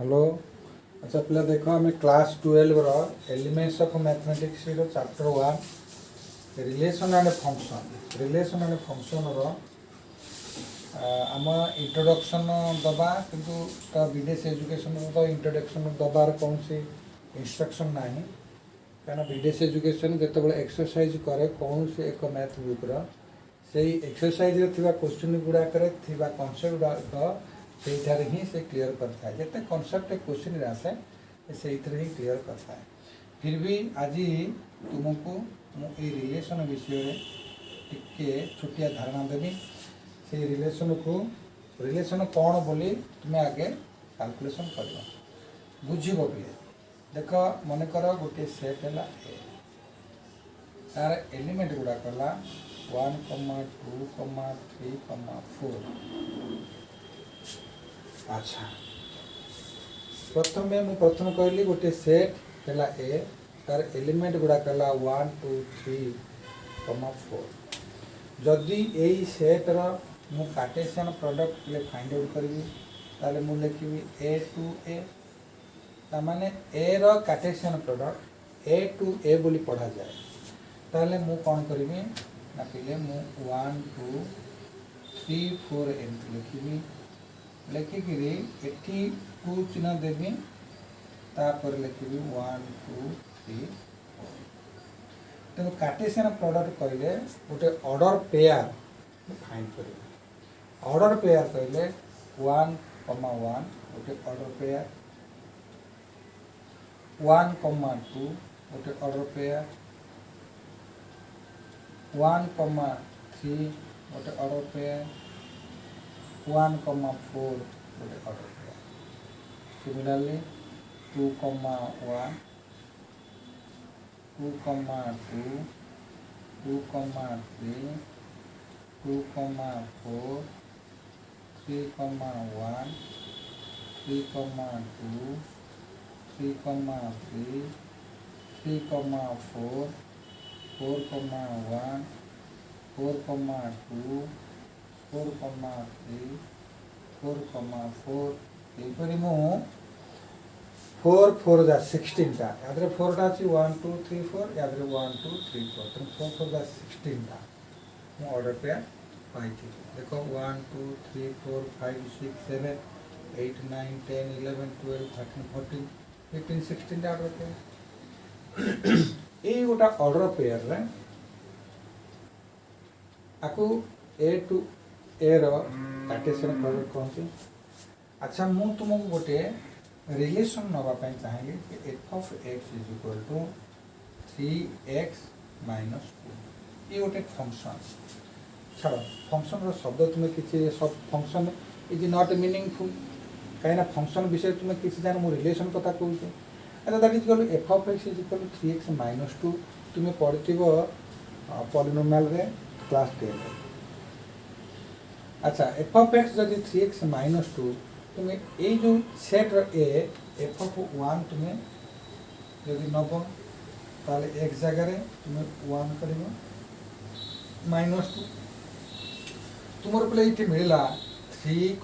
Hello. अच्छा पिला देख आम class 12 elements of mathematics chapter 1 relation and function आम इंट्रोडक्शन दबा किंतु विदेश एजुकेशन तो इंट्रोडक्शन दबार कौन सी इंस्ट्रक्शन ना कहीं विदेश एजुकेशन जो एक्सरसाइज करे कौन से एक मैथ बुक्र से एक्सरसाइज क्वेश्चन गुड़ाक कनसेप्ट गुड़ाक से ही से क्लीयर करता है जिते कनसेप्ट क्वेश्चन आसे से ही क्लीयर करता है। फिर भी आज तुमको मुझे रिलेशन विषय टिके छोटिया धारणा देवी से रिलेशन कौन बोली तुम्हें आगे कैलकुलेशन कर बुझ पे देख मन कर गोटे सेट है ए तार एलिमेंट गुड़ा कला 1, 2, 3, 4। अच्छा प्रथम कहली गोटे सेट है ए तार एलिमेंट गुड़ा कला 1, 2, 3, 4। जदि यही सेट्र मु कार्टेशियन प्रोडक्ट फाइंड आउट करी ताले मु लिखी ए टू ए तामाने ए रो cartesian product A to A बोली पढ़ा जाए ताले मु कौन करी ना पिले मु 1, 2, 3, 4 एमती लिखी लिखिकी एटी 2 चिन्ह देवी तापर लिखी 1, 2, 3, 4। तेणु कार्टेशियन प्रोडक्ट कहले गोटे ऑर्डर पेयर फाइंड कर ऑर्डर पेयर कहले 1, 1 गोटे ऑर्डर पेयर 1, 2 गोटे ऑर्डर पेयर 1, 3 गोटे ऑर्डर पेयर 1, 4 गोटे ऑर्डर पेयर। सिमिलरली 2, 1 2, 2 2, 3 2, 4 3, 1 3, 2 3, 3 3, 4 4, 1 4, 2 4, 3 4, 4 यहीपरि मु 4 4 जा 16 टा यादरे 4 टा अछि 1, 2, 3, 4 यादरे 1, 2, 3, 4 तो 4 4 जा 16 टा मु ऑर्डर पेयर पाई थी। देखो 1, 2, 3, 4, 5, 6, 7, 8, 9, 10, 11, 12, 13, 14, 15, 16 टा ऑर्डर पेयर ये गोटा ऑर्डर पेयर रे आकु ए टू ए रो कार्टेशियन प्रोडक्ट कहते। अच्छा मु तुमको गोटे रिलेशन नापी चाहिए कि F of x is equal to 3x minus 2 ये गोटे फंक्शन छाड़ फंक्शन शब्द तुम्हें किसी सब फंक्शन इज नॉट मीनिंगफुल कहीं फंक्शन विषय तुम्हें किसी जान मु रिलेशन कथा कहूँ। अच्छा that is equal f of x is equal to 3x minus 2 तुम्हें पढ़ी पॉलिनोमियल रे क्लास 10 रे। अच्छा एफ ऑफ एक्स जदि 3x माइनस 2 तुम्हें ये जो सेट ए एफ ऑफ 1 तुम्हें जदि नब ताले एक जगह तुम्हें 1 कर माइनस 2 तुम पे ये मिलला 3,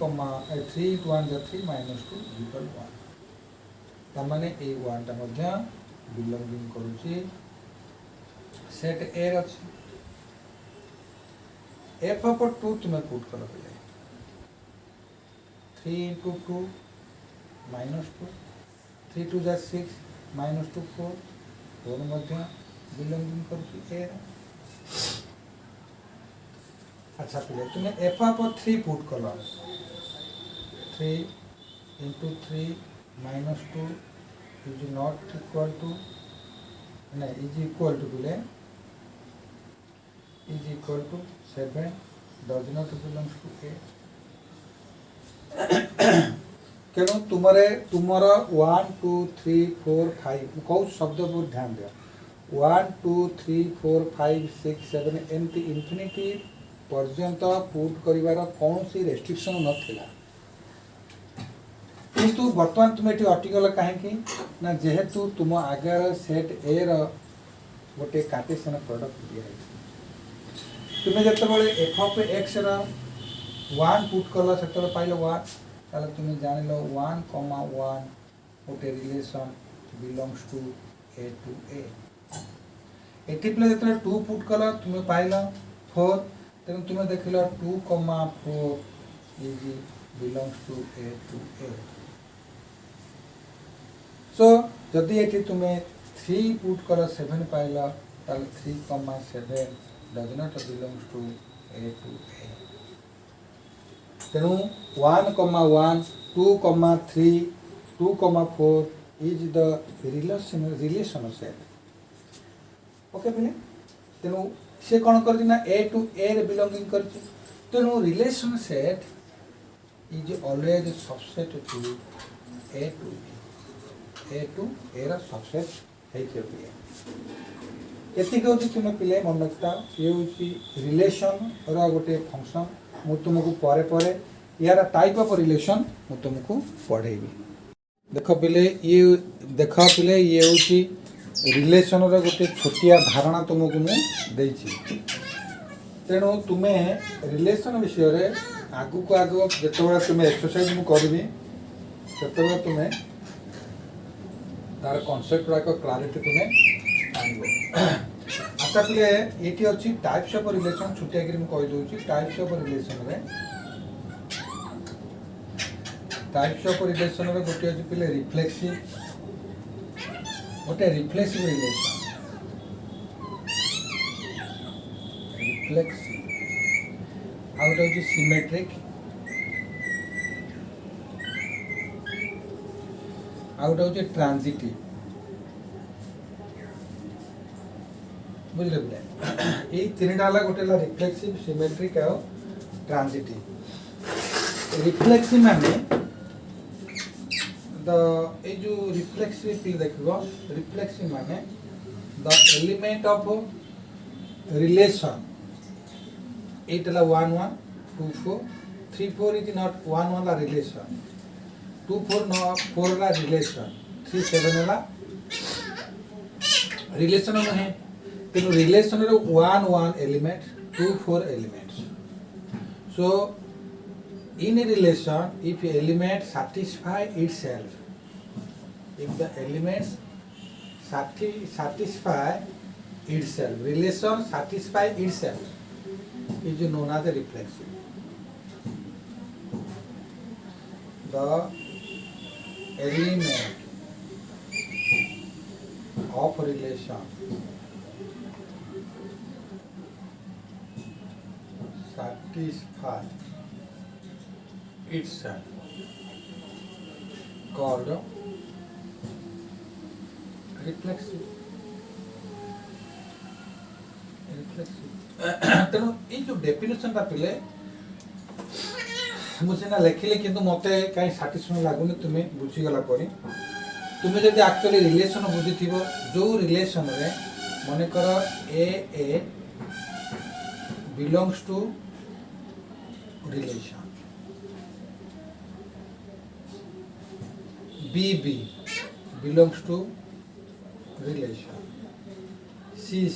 3 1 3 माइनस 2 इक्वल 1 तमाने ये 1 टा मध्य बिलोंगिंग करुची सेट ए अच्छी एफ ऑफ 2 तुम्हें पुट कर पे 3 into 2 minus 2 3 2 जा 6 minus 2 4 दोनों मध्य बिलोंगिंग कर ए। अच्छा पिले तुम्हें एफ ऑफ 3 पुट कर 3 into 3 minus 2 is not equal to नहीं इज इक्वल टू पिले is equal to 7 does not belongs to A. तेणु तुमरे तुमर 1 2 3 4 5 कौ शब्द पर ध्यान दिया 1 2 3 4 5 6 7 एमती इनफिनिटी पर्यंत पुट करिवार कौन सी रेस्ट्रिक्शन नथिला किंतु वर्तमान तुम ये अटकल कहीं ना जेहेतु तुम आगे सेट ए रो गोटे कार्टेशियन प्रोडक्ट दिया तुम्हें जिते एफ ऑफ एक्स 1 पुट कल से पाइल 1 ताले तुम्हें जान लो 1,1 गोटे relation belongs to a to a एटी प्ले जो 2 पुट कल तुम्हें पाइल 4 तेणु तुम्हें देख 2,4 इज बिलोंग्स टू ए सो जदि ये तुम्हें 3 पुट कल 7 पाइल ताले 3,7 does not belongs to A तेणु 1,1 2,3 2,4 is the relation set okay पिले तेणु से कौन कर ए टू ए रे बिलोंगिंग कर तेणु relation set is always subset to A रा सबसेट है एतिक हूँ तुम्हें पिले मन रखता ये हूँ रिलेशन रा गोटे फंक्शन मु तुमको परे परे यार टाइप ऑफ रिलेशन मु तुमको पढ़ेबी देख पिले ये देख पिले ये हूँ रिलेशन रा गोटे छोटिया धारणा तुमको मुझे तेणु तुम्हें रिलेशन विषय रे आगु को आगु जो तुम्हें एक्सरसाइज मु करी से तुम्हें तार कॉन्सेप्ट रा क्लारिटी तुम्हें आनब अच्छा पिले ये अच्छी टाइप्स ऑफ रिलेशन छुटिया करी कही दूसरी टाइप्स ऑफ रिलेशन रे गोटे अच्छी पिले रिफ्लेक्सिव गोटे रिफ्लेक्सिव रिलेशन आ गोटे हूँ सिमेट्रिक आ गोटे हूँ ट्रांजिटिव बुझले पिले ये तीन टा गोटे रिफ्लेक्सिव सिमेट्रिक और ट्रांजिटिव रिफ्लेक्सिव माने द ए जो रिफ्लेक्सिव पिल देखो रिफ्लेक्सिव माने the element of relation at 1 1 2 4 3 4 is not 1 1 ला रिलेशन 2 4 नो 4 ला रिलेशन 3 7 ला रिलेशन नहीं तेणु रिलेशन रो 1 1 element 2 4 elements so in a relation if element satisfy itself if the elements satisfy itself relation satisfy itself is known as a reflexive the element of relation satisfy itself called reflexive तेणु ये जो definition टा पिले मुझे लिखिले कि मते कहीं satisfaction लगुनि तुम्हें बुझीगला तुम्हें जब एक्चुअली रिलेशन बुझी जो रिलेशन रे मन कर A belongs to relation B belongs to relation C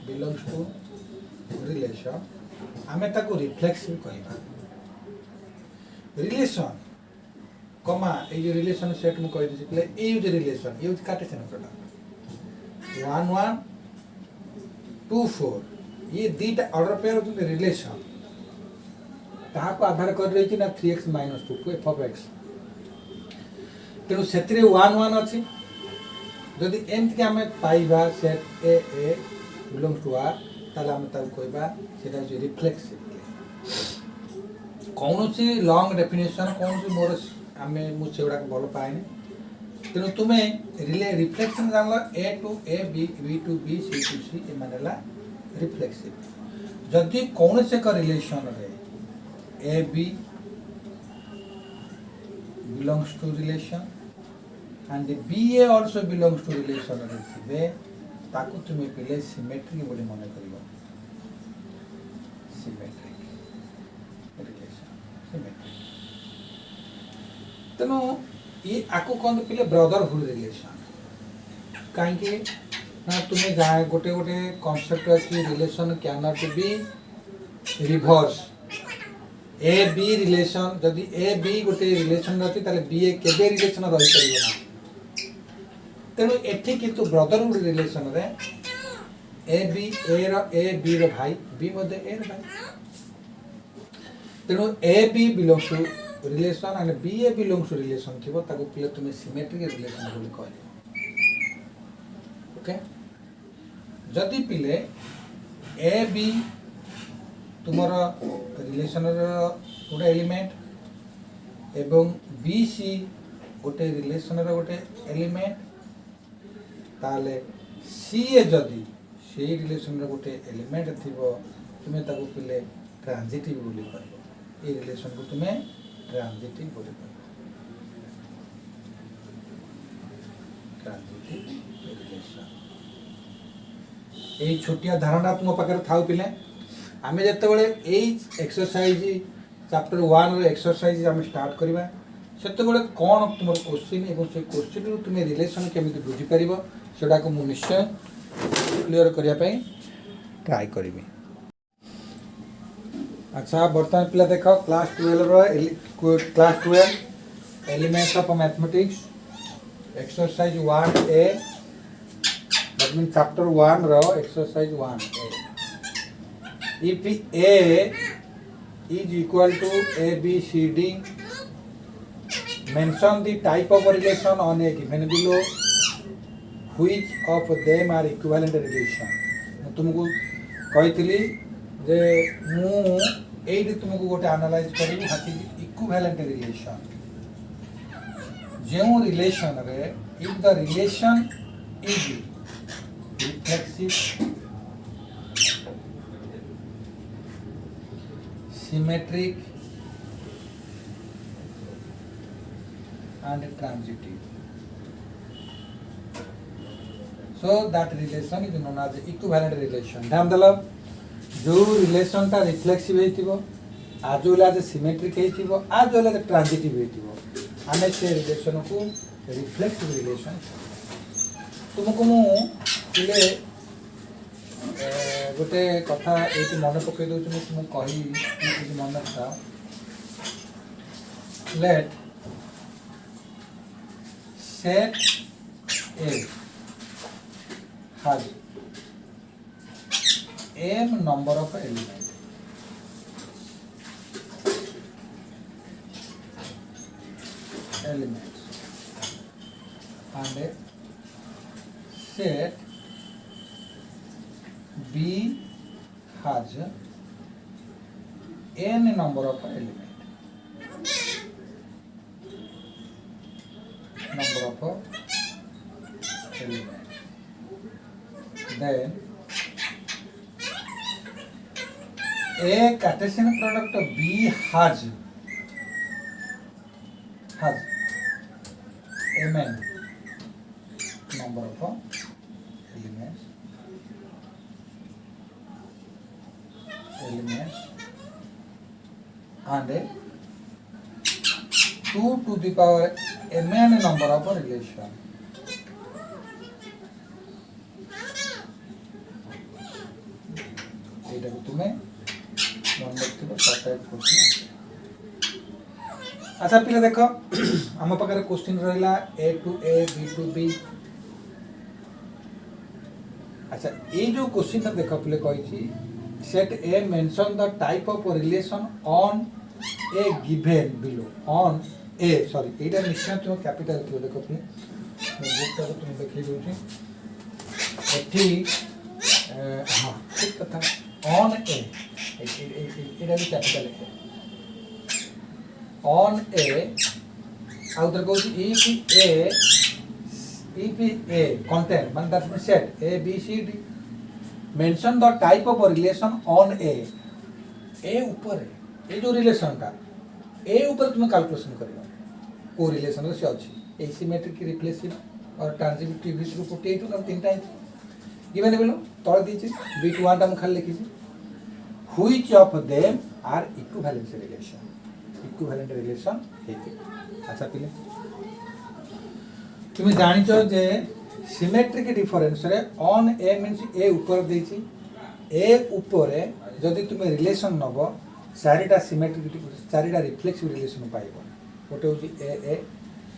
belongs to relation आमे ताको रिफ्लेक्सिव कहबा रिलेशन कमा ए जो रिलेशन सेट मु कहि दिस प्ले ए जो रिलेशन ये कार्टेशियन प्रोडक्ट 1 1 2 4 ये दीटा ऑर्डर पेयर होते रिलेशन ताहा को आधार कर रही थी ना 3x - 2 f of x तेणु से 1 1 अच्छी जदि एमती आम पाइबा set A belongs to R ताले आम ताको कहबा सेटा जे रिफ्लेक्सिव कौन सी लॉन्ग डेफिनेशन कौन सी मोर आम मुझे भल पाएनि तेणु तुम्हें रिफ्लेक्शन जान A to A B to B C to C एमानेला रिफ्लेक्सिव जदि कौन से एक रिलेशन रे ए B belongs to relation and BA also belongs to relation रे ताकू तुम्हें पिले सिमेट्रिक बोली मन करिवो सिमेट्रिक रिलेशन सिमेट्रिक तेणु ये आको कौन पिले ब्रदरहुड रिलेशन कहीं ना तुम्हें जाए गोटे गोटे कॉन्सेप्ट अच्छी relation can not be reverse a b relation जदि ए बी गोटे रिलेशन अच्छी ताले बी ए केबे रिलेशन रही परिबो ना तेणु एठी किंतु ब्रदरहुड रिलेशन रे ए बी रो भाई बी मध्ये ए रो भाई तेणु A B belongs to relation and B A belongs to relation थिबो ताको पिले तुमे सिमेट्रिक रिलेशन बोली कहले ओके जदि पिले ए बी तुमर रिलेशन गोटे एलिमेंट एवं बी सी गोटे रिलेशन गोटे एलिमेंट ताले सी ए जदि से रिलेशन गोटे एलिमेंट थिबो तुमे ताको पिले ट्रांजिटिव बोली कहबो ए रिलेशन को तुमे ट्रांजिटिव बोली कहबो ट्रांजिटिव रिलेशन ए छोटिया धारणा तुम पाखरे थाउ पिले आमे जते बेले ए एक्सरसाइज चैप्टर 1 रो एक्सरसाइज हम स्टार्ट करबा सेते बेले कोन तुम क्वेश्चन एवं से क्वेश्चन रो तुमे रिलेशन केमिति बुझी परिबो सेडा को मु निश्चय क्लियर करिया पई ट्राई करबी। अच्छा वर्तमान पिला देखो क्लास 12 रो class 12 elements of mathematics exercise 1A that mean chapter 1 रो exercise 1A if A is equal to ABCD mention the type of relation on a given below which of them are equivalent relation तुमको कही जे मु AD तुमको गोटे analyse करी हाथी equivalent relation जो relation रे if the relation is reflexive symmetric and transitive so that relation is known as equivalent relation ध्यान देलो जो रिलेशन ता रिफ्लेक्सिव हेतिबो आज वाला जे सिमेट्रिक हेतिबो आज वाला जे ट्रांजिटिव हेतिबो आमे से रिलेशन को रिफ्लेक्सिव रिलेशन तुमको मु इले गोटे कथा ये मन पकई दौर मुझे कही मन था let set a has m number of elements and set B has n number of elements. Then a Cartesian product of B has mn number of elements and 2 to the power mn number of relation. এটা তুমি মনে রাখবে short type করছি। আচ্ছা পিলা দেখো আম পাখে question রহিলা a to a b to b। अच्छा ये जो क्वेश्चन देख पिले कही set A mention the type of relation on A given below on A sorry एटा निश्चय तुम कैपिटल थियो देखो पिले बुकटा को तुम देखि दोछि एठी हां ठीक कथा ऑन ए एटा भी कैपिटल है ऑन ए आउटर को if a content man that means set a b c d mention the type of relation on a ऊपर ए जो रिलेशन का ए ऊपर तुम कैलकुलेशन करियो को रिलेशन से अछि एसिमेट्रिक रिफ्लेक्सिव और ट्रांजिटिव विच को 48 का तीन टाइप गिवन बेलो तळ दीछि बिट 1 टा हम खाली लिखिछि which of them are equivalent relation हेति। अच्छा पिले तुम जानिଛ जे सिमेट्रिक डिफरेंस रे ऑन ए मींस ए ऊपर देछि ए ऊपर जदि तुम रिलेशन नबो चारिटा सिमेट्रिक चारिटा रिफ्लेक्सिव रिलेशन पाइब गोटे हूँ ए ए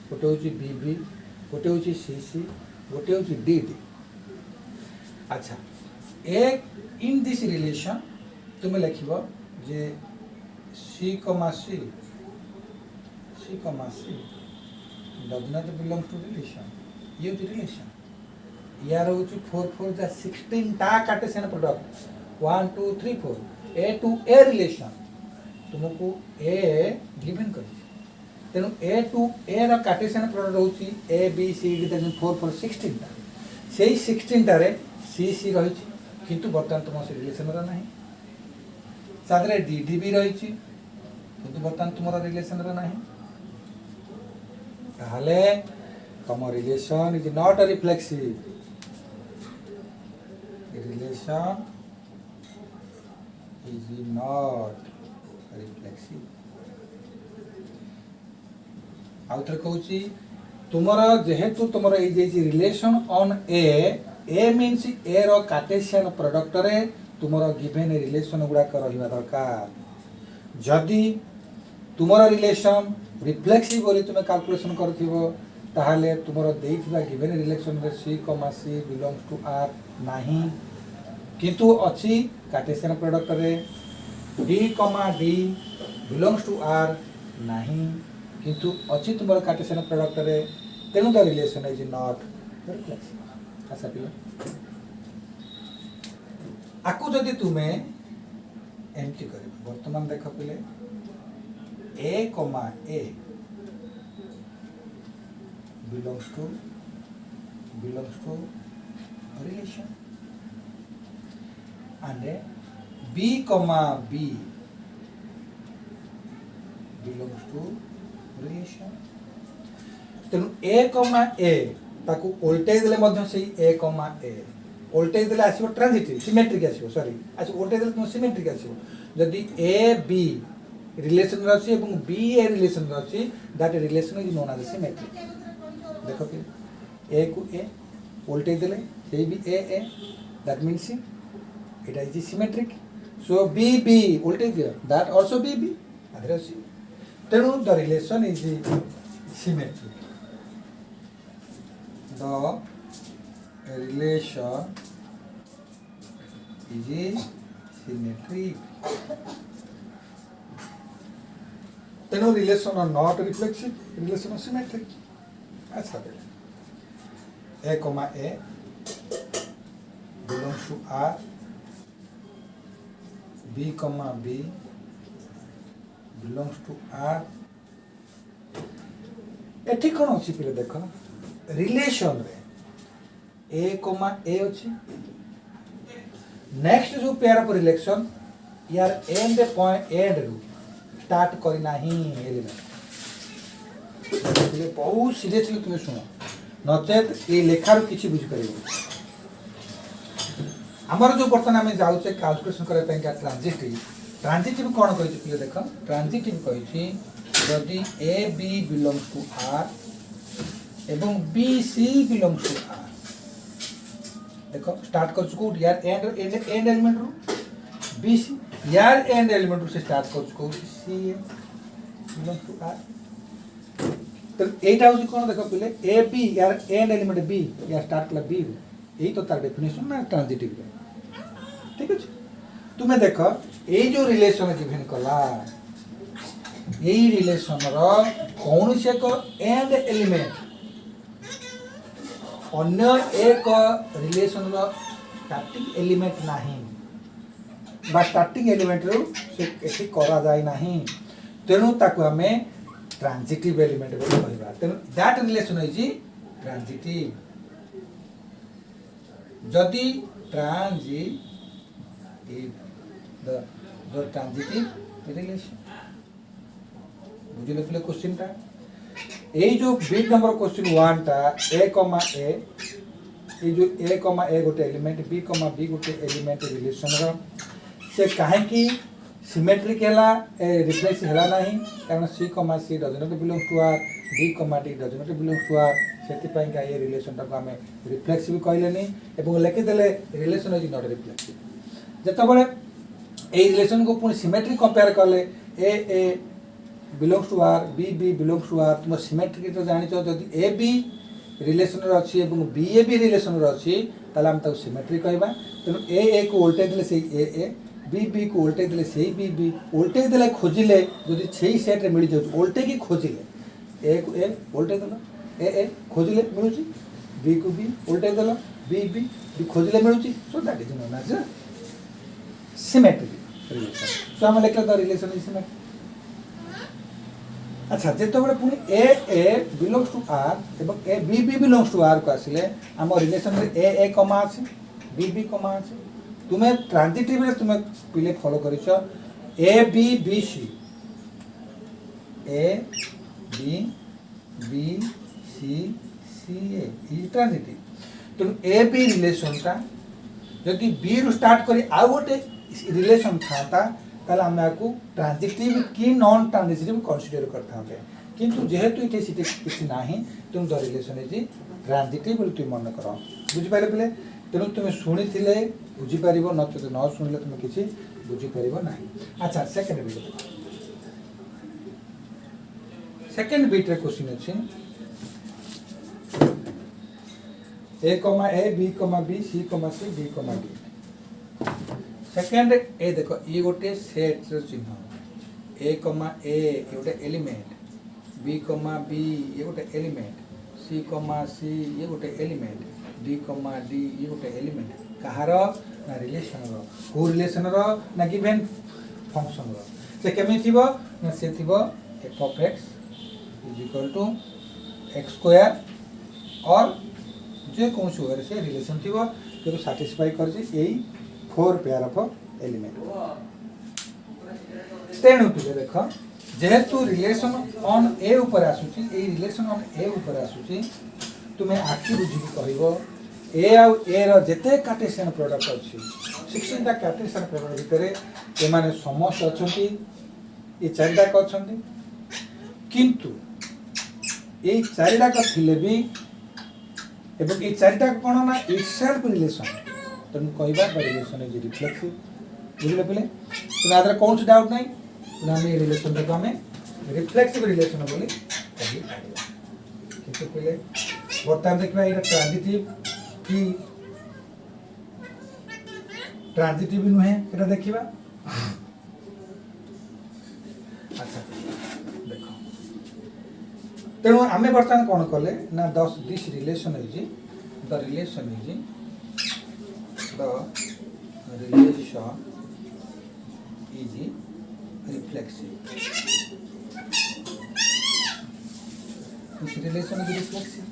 गोटे हूँ बी बी गोटे हूँ सी सी गोटे हूँ डी डी। अच्छा ए इन दिस रिलेशन तुम्हें लिख जे C comma C does not belong to relation ये रिलेशन यार हूँ 4 4 जा 16 टा cartesian product 1 2 3 4 A to A relation तुमको ए गिवन कर तेणु A to A cartesian product रोचे ए बी सी डी 4 4 16 टा से 16 टारे सी सी रही किंतु बर्तमान तुम से रिलेशन ना सादरे डी डी भी रही किंतु बर्तमान तुम रिलेशन ना ताहले तुम relation is not a reflexive relation is not reflexive. आउ थे कहूँ तुमर जेहेतु तुमर relation on A means A रो कार्टेशियन प्रोडक्ट रे तुमर गिवेन रिलेशन गुड़ाक रहा दरकार जदि तुमर रिलेशन रिफ्लेक्सिव बोली तुम कैलकुलेशन करथिबो ताहले तुमर देइथिबा गिवेन रिलेशन रे सी comma C belongs to R नाही किंतु अछि कार्टेशियन प्रोडक्ट रे D comma D belongs to R नाही किंतु अच्छी तुम कार्टेशियन प्रोडक्ट रे तेणु the relation is not reflexive. आशा पिला आकु जदि तुमे एमती कर वर्तमान देख पिले A comma A belongs to relation and B comma B belongs to relation तेणु A comma A ताकू ओल्टेज देले मध्य से A comma A ओल्टेज देले आसीबो ट्रांजिटिव सिमेट्रिक आसीबो सॉरी आसी ओल्टेज देले तुम सिमेट्रिक आसीबो जदी A B रिलेशन रछि एवं B A रिलेशन रछि that relation is known as symmetric. देखो कि A को A ओल्टेज देले से भी A that means it is symmetric so bb voltage there that also bb address tenu the relation is symmetric the relation is symmetric tenu relation are not reflexive relation are symmetric acha a comma a belongs to r B comma B belongs to R एठी कौन अच्छी पे देख relation रे A comma A अच्छी next जो pair of relation यार and point and रू स्टार्ट करना ही एलिमेंट बहुत सीरियसली तुम सुनो नचेत ये लेखार किसी बुझी पार आमर जो बर्तमान आम जाऊे कैलकुलेशन करने ट्रांजिटिव कौन कही देख ट्रांजिटिव कही जदि ए बी बिलोंग्स टू आर एवं B C belongs to R देख स्टार्ट कर यार एंड एलिमेंट रू बी सी यार एंड एलिमेंट रू से स्टार्ट कर सी बिलोंग्स टू आर तो एटा हूँ कौन देख पे ए बी यार एंड एलिमेंट बी यार स्टार्ट कला बी यही तो तार डेफिनेशन ना ट्रांजिटिव ठीक अच्छे तुम्हें देख ये जो रिलेशन गिवन कला यही रिलेशन कौन से एक एंड एलिमेंट अन्य एक रिलेशन स्टार्टिंग एलिमेंट नहीं बा स्टार्टिंग एलिमेंट रू से करा जाए नहीं तेणु ताकू आम ट्रांजिटिव एलिमेंट कहवा तेणु दैट रिलेशन इज ट्रांजिटिव जदि ट्रांजिटिव the transitive relation बुझिले फिले क्वेश्चन टा ए जो बिट नंबर क्वेश्चन 1 टा a कॉमा a ए जो a कॉमा a गोटे एलिमेंट b कॉमा b गोटे एलिमेंट रिलेशन रो से काहे की सिमेट्रिक हैला रिफ्लेक्स हैला नहीं कारण c comma c does not belong to r d comma d does not belong to r सेति पई का ये रिलेशन टा को हमें रिफ्लेक्सिव कहले नहीं एवं लिखि देले रिलेशन इज नॉट रिफ्लेक्सिव जतबले ए रिलेशन को पुणी सिमेट्री कंपेयर कले A belongs to R B belongs to R तुम सिमेट्री तो जानिछ जदि ए बी रिलेशन रे अछि एवं बी ए बी रिलेशन रे अछि ताला हम ताको सिमेट्री कहबा तेनु ए को उल्टे देले से ए बी को उल्टे देले से बी उल्टे देले खोजिले जदि सेही सेट रे मिली जाउ उल्टे की खोजिले ए को ए उल्टे देलो ए खोजिले मिलुची बी को बी उल्टे देलो बी खोजिले मिलुची so that is known as symmetry relation so हम लेखला द रिलेशन इज सिमेट्री अच्छा जेतबेले पुणी ए बिलोंग्स टू आर एवं A B belongs to R को आसिले हम रिलेशन रे ए कमा अछि बी कमा अछि तुमे ट्रांजिटिव रे तुमे पिले फॉलो करिसो A B C A E transitive तो ए बी रिलेशन का यदि बी रु स्टार्ट करी आ गोटे रिलेशन था ताले हम याकू ट्रांजिटिव की नॉन ट्रांजिटिव कंसीडर करता हमें किंतु जेहेतु इथे सिटी किछि नाही तुम द रिलेशन इज ट्रांजिटिव बोली तुम मन करो बुझि पारे पले तेनु तुम सुनी थिले बुझि पारिबो न तो न सुनले तुम किछि बुझि पारिबो नाही अच्छा सेकंड बीट रे क्वेश्चन अछि A B C D second A देखो ये गोटे सेट रो चिन्ह ए ये गोटे एलिमेंट बी ये गोटे एलिमेंट सी ये गोटे एलिमेंट डी ये गोटे एलिमेंट कहार ना रिलेशन रो को रिलेशन रो ना गिवन फंक्शन रो से केमी थिबो ना से थिबो f of x is equal to x square और जे कौन से से रिलेशन थिबो के सैटिस्फाई कर जे एई 4 पेयर ऑफ एलिमेंट तेणु पिले देख जेहेतु रिलेशन ऑन ए ऊपर आसुची ए रिलेशन ऑन ए ऊपर आसुची तुमे आखि बुझी कहबो ए आ ए रो जते कार्टेशियन प्रोडक्ट अछि 16 टा कार्टेशियन प्रोडक्ट भितरे ए माने समस्त अछंती ए चारटा क अछंती किंतु ए चारटा क थिले भी एवं ए चारटा कोन ना इटसेल्फ रिलेशन तुम कहबा रिलेशन इज रिफ्लेक्सिव बुझले पले तुम आदर कौन से डाउट नहीं तुम हम रिलेशन को हमें रिफ्लेक्सिव रिलेशन बोली कहि किंतु पले वर्तमान देखबा एटा ट्रांजिटिव नुहे एटा देखिबा अच्छा देखो तेणु आमे वर्तमान कोन कले ना 10 this relation is the relation is the relation is reflexive. This relation is reflexive.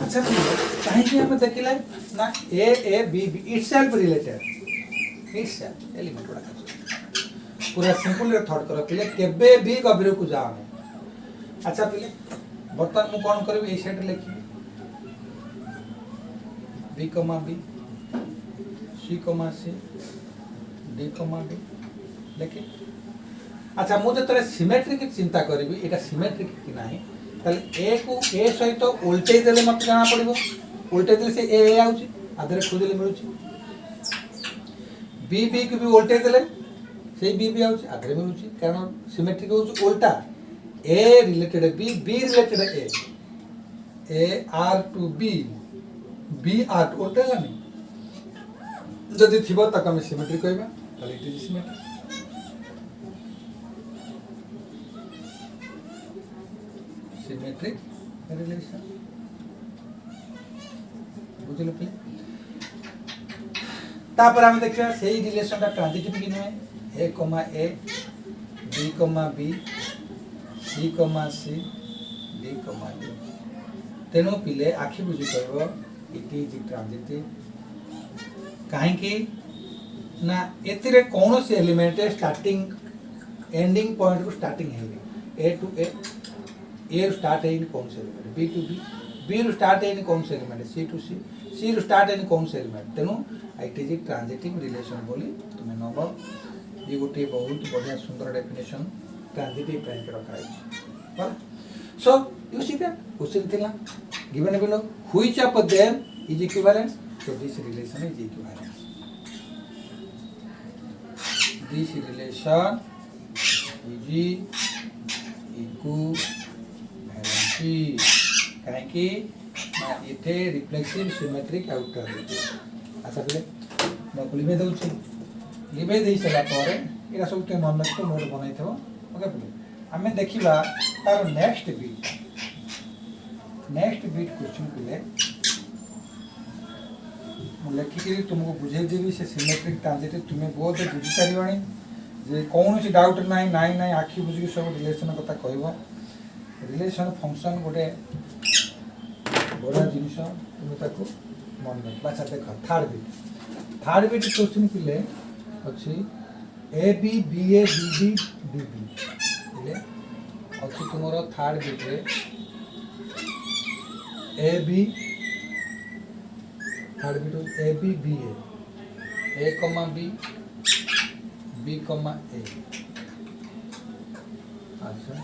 अच्छा कहीं कि हमें देखिला ना a b itself related itself element बड़ा पूरा सिंपल रे थॉट करो पहले केबे भी गभीर को जाओ नहीं अच्छा पहले बर्तमान मु कोन करबी ए सेट लिखी बी सी डी देखिए अच्छा मुझे जब सिमेट्रिक चिंता करी एटा सिमेट्रिक कि नहीं ताले ए को ए सहित उल्टे देले मत जाना पड़िबो उल्टे देले से ए आउची आधरे खोजले मिलुची बी को भी उल्टे देले से बी आउची आधरे मिलुची कारण सिमेट्रिक होउची उल्टा A related B related A R to B R to उल्टा नहीं जदि थिबो तक हम सिमेट्री कहबा ताले it is symmetry symmetric relation बुझले पे तापर हम देखिया सेही रिलेशन का ट्रांजिटिव कि नहे ए बी सी डी तेनो पिले आखि बुझी कहबो इट इज ट्रांजिटिव काहे कि ना एतिरे कौन से एलिमेंट स्टार्टिंग एंडिंग पॉइंट को स्टार्टिंग है ए टू ए स्टार्ट है इन कौन से एलिमेंट बी टू बी रू स्टार्ट है इन कौन से एलिमेंट सी रू स्टार्ट है इन कौन से एलिमेंट तेनु इट इज ट्रांजिटिव रिलेशन बोली तुमे नबो ये गोटे बहुत बढ़िया सुंदर डेफिनेशन ट्रांजिटिव टाइप रखा है पर so you see that question थिला given below which of them is equivalent so this relation is equivalent this relation is equivalency कहीं इथे रिफ्लेक्सिव सिमेट्रिक आउटर अच्छा पे मैं लिबे दउछि लिबे देई सला परे एरा सब ते मन को नोट बनाई थबो ओके पे हमें देखिबा तार नेक्स्ट बीट क्वेश्चन पे ମୁଁ ଲେଖିକିରି ତୁମକୁ ବୁଝେଇ ଦେବି ସେ ସିମେଟ୍ରିକ୍ ଟ୍ରାଞ୍ଜିଟିଭ୍ ତୁମେ ବହୁତ ବୁଝିପାରିବଣି ଯେ କୌଣସି ଡାଉଟ୍ ନାହିଁ ନାହିଁ ଆଖି ବୁଝିକି ସବୁ ରିଲେସନ୍ କଥା କହିବ ରିଲେସନ୍ ଫଙ୍କସନ୍ ଗୋଟେ ବଢ଼ିଆ ଜିନିଷ ତୁମେ ତାକୁ ମନେ ରଖିବ ଆଚ୍ଛା ଦେଖ ଥାର୍ଡ଼ ବିଟ୍ କ୍ୱେଶ୍ଚିନ୍ ପିଲେ ଅଛି ଏ ବି ବି ଏ ବି ବି ଡି ବି ପିଲେ ଅଛି ତୁମର ଥାର୍ଡ଼ ବିଟ୍ରେ A B third bit A B B A comma B B comma A अच्छा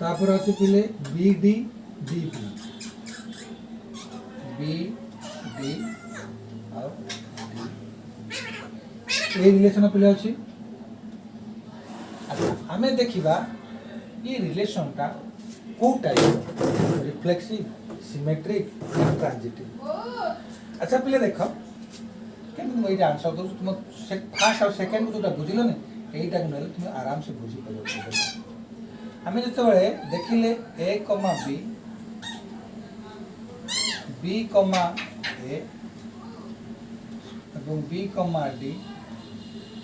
तापर अच्छे पिले B D D B B D और डी रिलेशन पिले अच्छी अच्छा आमे देखिबा ये रिलेशन का को टाइप रिफ्लेक्सिव सिमेट्रिक ट्रांजिटिव अच्छा पिले देख कि मुझे ये आंसर दो तुम फास्ट और सेकेंड जो बुझल ना यहीटा को ना तुम आराम से बुझी पार आम जो देखिले ए comma b comma a b comma d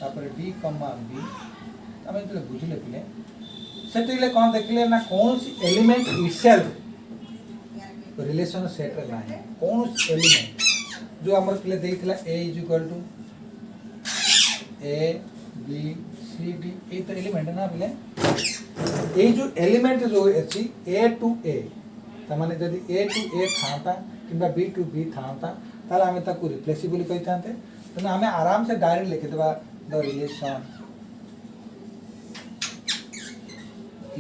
तापर डी कमा बी आम जो बुझिले पिले से कौन देखिले ना कौन सी एलिमेंट इटसेल्फ रिलेशन सेट रे नाही कौन एलिमेंट जो हमर पिले देइथिला a = a b c d ए तो एलिमेंट ना पिले ए जो एलिमेंट जो अछि a टू a त माने यदि a टू a थांता किबा b टू b थांता ताले हमें ताको रिप्लेसिबल कहितांते त हमें आराम से डायरेक्ट लिख देबा the relation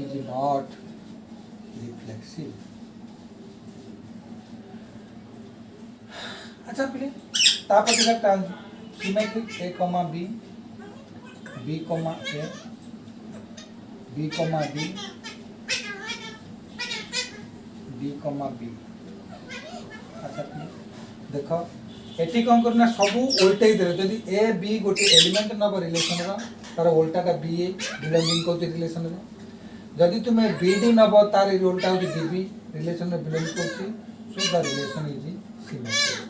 is not reflexive अच्छा पिले तापर देखा symmetric A comma B B comma a b comma d b comma b अच्छा पिले देखो एठी कौन करना सब उल्टे ही दे यदि ए बी गोटे एलिमेंट नब रिलेशन रो तार उल्टा का बी ए बिलोंगिंग को रिलेशन रो यदि तुम्हें बी डी नब तार उल्टा हो डी बी रिलेशन में बिलोंग करछि so the relation is symmetric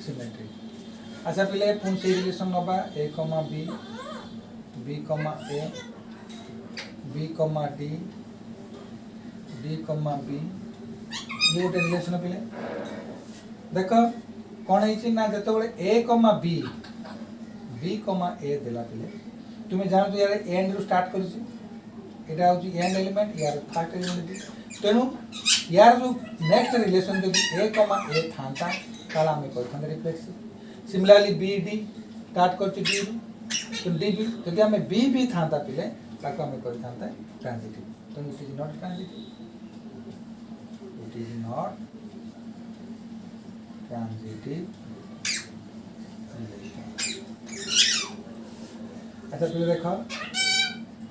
symmetric अच्छा पिले पुन से रिलेशन नबा ए comma B B comma a b comma d d comma b ये गोटे रिलेशन पिले देख कौन है ना जो ए कमा बी बी कमा ए देला पिले तुम्हें जान तो यार एंड रू स्टार्ट कर एटा हो एंड एलिमेंट यार फर्स्ट एलिमेंट तेणु यार जो नेक्स्ट रिलेशन जो ए कमा ए थांता ताला हमें करथांते reflexive similarly B D start करछि डी तो डी बी यदि हमें बी बी थांता पिले ताको हमें करथांते ट्रांजिटिव तो it is not transitive it is not transitive relation अच्छा तो देखो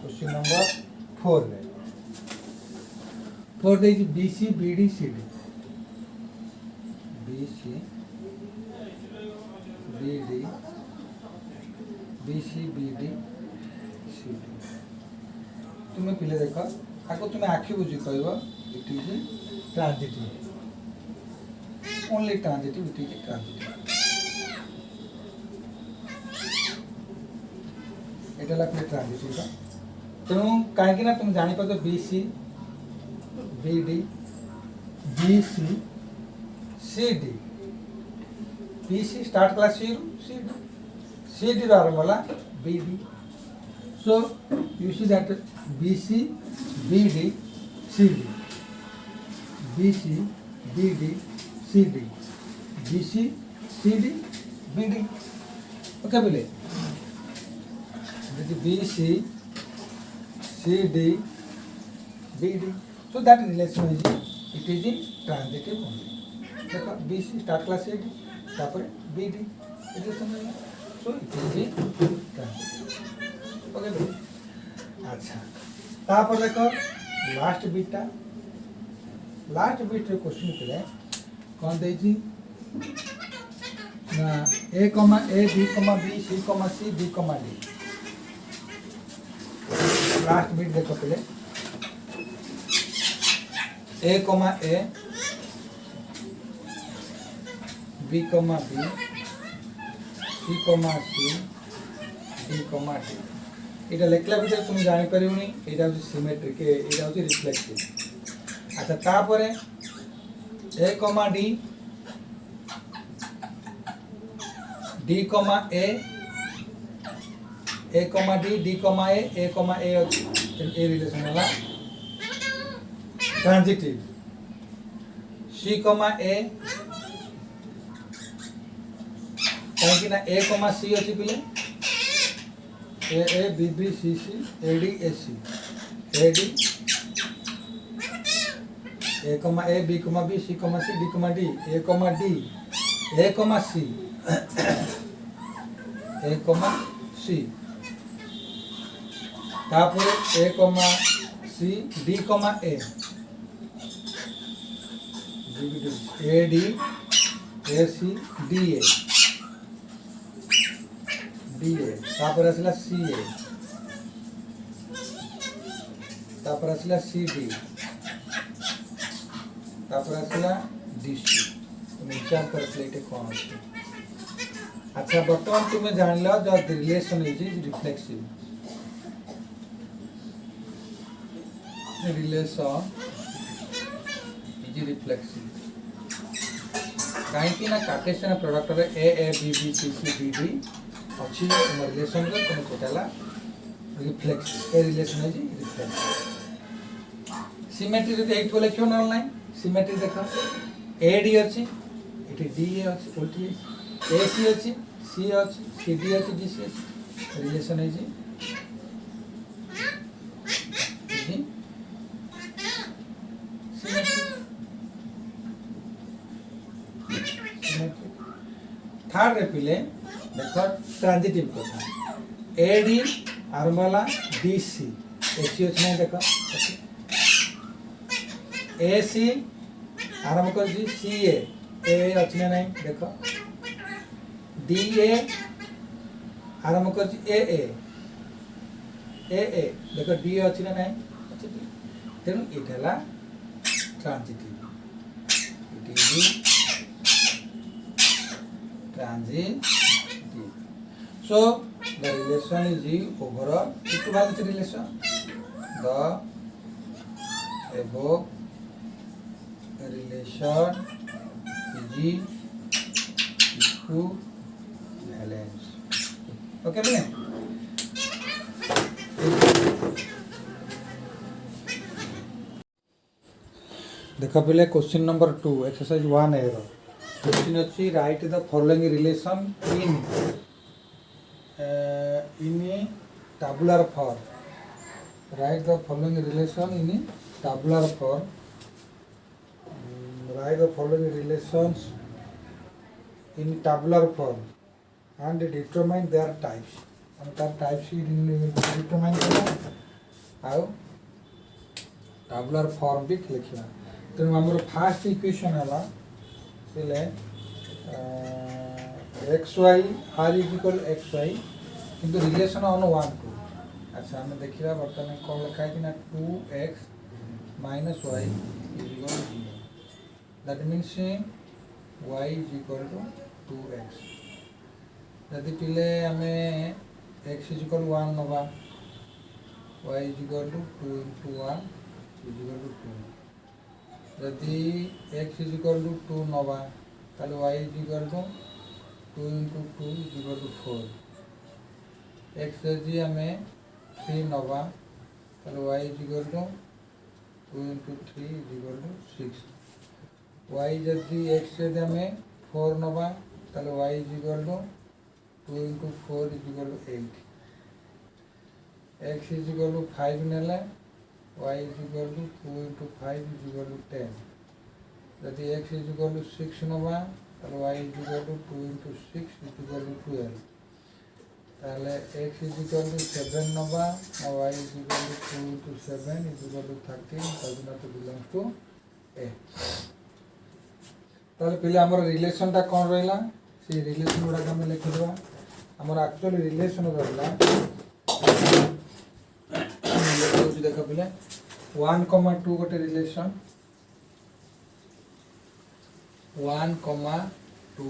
क्वेश्चन नंबर 4 रे 4 दे B C B D C D B C B D B C B D C D तुम्हें पिले देख आको तुम्हें आखि बुझी कहब it is transitive only transitive it is transitive एटा ला ट्रांजिटिव का तेणु कहीं ना तुम जानी पार B C B D B सी सी D B C start class C रू सी डी आरंभ होला B D so you see that B C B D C D B C B D C D B C C D B D okay बोले B C C D B D so that relation is it is intransitive only देखो B C start class एडी तापर B D relation है so it is intransitive okay अच्छा तापर देखो last बीटा last बीट रे क्वेश्चन करे कौन देजी ना ए comma a b comma B C comma c d comma D last beat देखो पहले ए comma a b comma B C comma c d comma D এটা লেখলা ভিতরে তুমি জানি পারিবনি এটা হচ্ছে সিমেট্রিক এটা হচ্ছে রিফ্লেক্টিভ আচ্ছা তারপরে এ কমা ডি ডি কমা এ কমা ডি ডি কমা এ হচ্ছে এই রিলেশন হলা ট্রানজিটিভ সি কমা এ কারণ না এ কমা সি আছে পিলে a B b C c a d a comma a b comma B C comma c d comma D a कमा सी ए कमा सी तापर ए कमा c d comma a d a c d a DA तापर आसला CA तापर आसला CD तापर आसला DC तुम विचार कर प्लेट कौन अछि अच्छा बर्तमान तुम जानलो जो relation is reflexive relation is reflexive काहे कि ना कार्टेशियन प्रोडक्ट रे A B b C C d d अच्छी रिलेशन रे तुम कोटाला रिफ्लेक्स ए रिलेशन है जी रिफ्लेक्स सिमेट्री रे एट को लिखियो न ऑनलाइन सिमेट्री देखो ए डी अछि एटी डी ए अछि उल्टी ए सी अछि सी अछि सी डी अछि डी सी अछि रिलेशन है जी सिमेट्री थर्ड रे पिले देखो ट्रांजिटिव कथा एडी आरंभला डीसी एसी अछि नै देखो एसी आरंभ कर जी सीए ए अछि नै देखो डीए आरंभ कर जी ए देखो डी अछि नै अछि तेनु इठला transitive it is transitive So the relation is overall equivalence relation. The above relation is equivalence. Okay, man. देखो पहले क्वेश्चन नंबर 2 एक्सरसाइज 1 है क्वेश्चन अच्छी right the following relation in a tabular form. Write the following relation in a tabular form. Write the following relations in tabular form and determine their types. And their types determine how tabular form भी लिखना. तो हमारे first equation है पहले xy r is equal xy किंतु relation on 1 2 अच्छा हमें देखिबा वर्तमान कौन लिखा है कि ना 2x minus y is equal to 0 that means y is equal to 2x यदि पहले हमें x is equal to 1 नबा y is equal to 2 into 1 is equal to 2 यदि x is equal to 2 नबा ताले y is equal to 2 into 2 is equal to 4 x यदि हमें 3 नबा ताले y is equal to 2 into 3 is equal to 6 y यदि x यदि हमें 4 नबा ताले y is equal to 2 into 4 is equal to 8 x is equal to 5 नेले y is equal to 2 into 5 is equal to 10 यदि x इज इक्वल टू 6 नवा ताहले y is equal to 2 into 6 is equal to 12 ताहले x is equal to 7 नवा और y is equal to 2 into 7 is equal to 13 ताहले not belongs to a ताहले पहले हमर रिलेशन ता कोन रहला से रिलेशन गुडा हम लिख देबा हमर एक्चुअली रिलेशन रहला देखो पहले 1,2 गोटे रिलेशन 1,2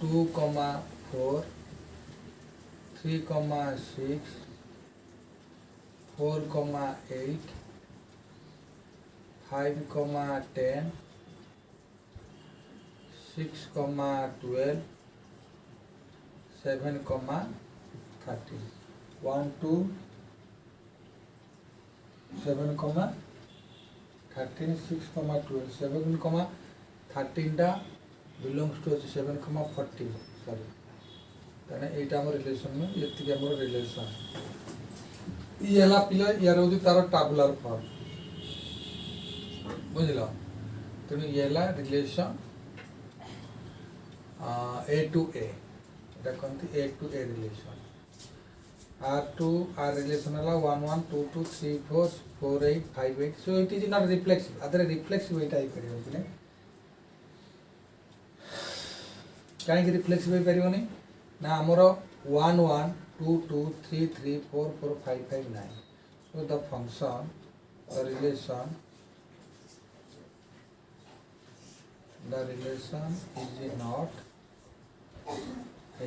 2,4 3,6 4,8 5,10 6,12 7,13 1 2 7, 13 6,12 7,13 टा बिलोंग्स टू 7,40 सॉरी तने एटा हमर रिलेशन में एति हमर रिलेशन ई हला पिला यार होदी तार टेबुलर फॉर्म बुझलो तने ये हला relation a to a Etah कोनती a to a relation R2 R relation है 1 1 2 2 3 4 4 8 5 8 so it is not reflexive other reflexive way type करियो कि काहे कि reflexive way परियो नहीं ना हमरो 1 1 2 2 3 3 4 4 5 5 9 so the function the relation is not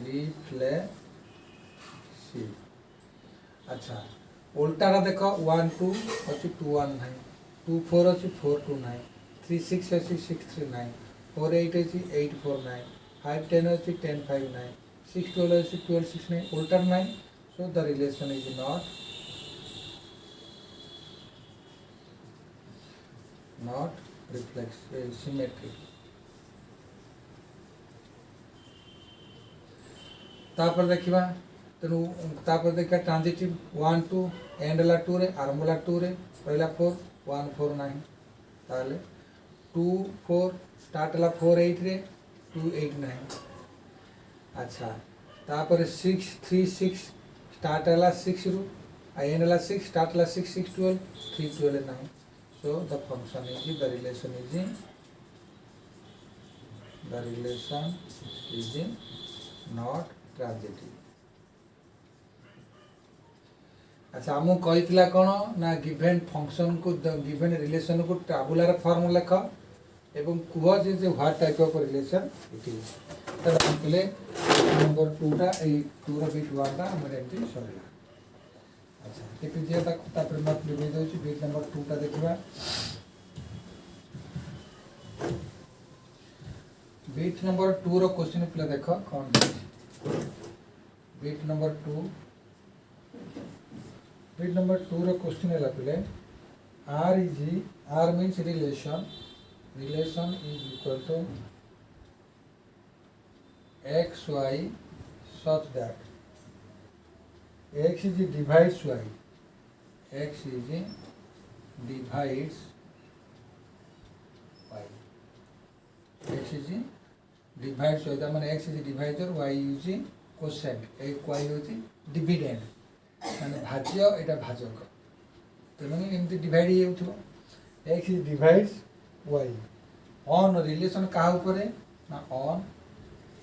reflexive अच्छा उल्टा देखो 1 2 अच्छी 2 1 9 2 4 अच्छी 4 2 9 3 6 अच्छी 6 3 9 4 8 अच्छी 8 4 9 5 10 अच्छी 10 5 9 6 12 अच्छी 12 6 9 उल्टा 9 so the relation is not reflexive symmetric तापर देखिबा तेनु तापर देखा ट्रांजिटिव 1 2 एंड ला 2 रे आरंभ ला 2 रे पहला 4 1 4 9 ताले 2 4 स्टार्ट ला 4 8 रे 2 8 9 अच्छा तापर 6 3 6 स्टार्ट ला 6 रु and La 6 start La 6 6 12 3 12 9 so the function is the relation is not transitive अच्छा हमू कही कौन ना गिवेन फंक्शन को गिवेन रिलेशन को टेबुलर फॉर्म लेख एवं कह जे what type of relation it is तब हम पहले नंबर 2 टा ए 2 रा बिट 1 टा हमर एंट्री सरीला अच्छा टिपि दिया तापर मत लिबे दउची बिट नंबर 2 टा देखबा बिट नंबर 2 रो क्वेश्चन पहले देखो कौन बिट नंबर 2 Bit number 2 रो क्वेश्चन है पहले R means relation is equal to x y such that x is divides y x is divides y x is divides y that means x is divisor y is quotient y is dividend माने भाज्य एटा भाजक तेणु एमती divide हो x is divides y on relation क्या ऊपर ना on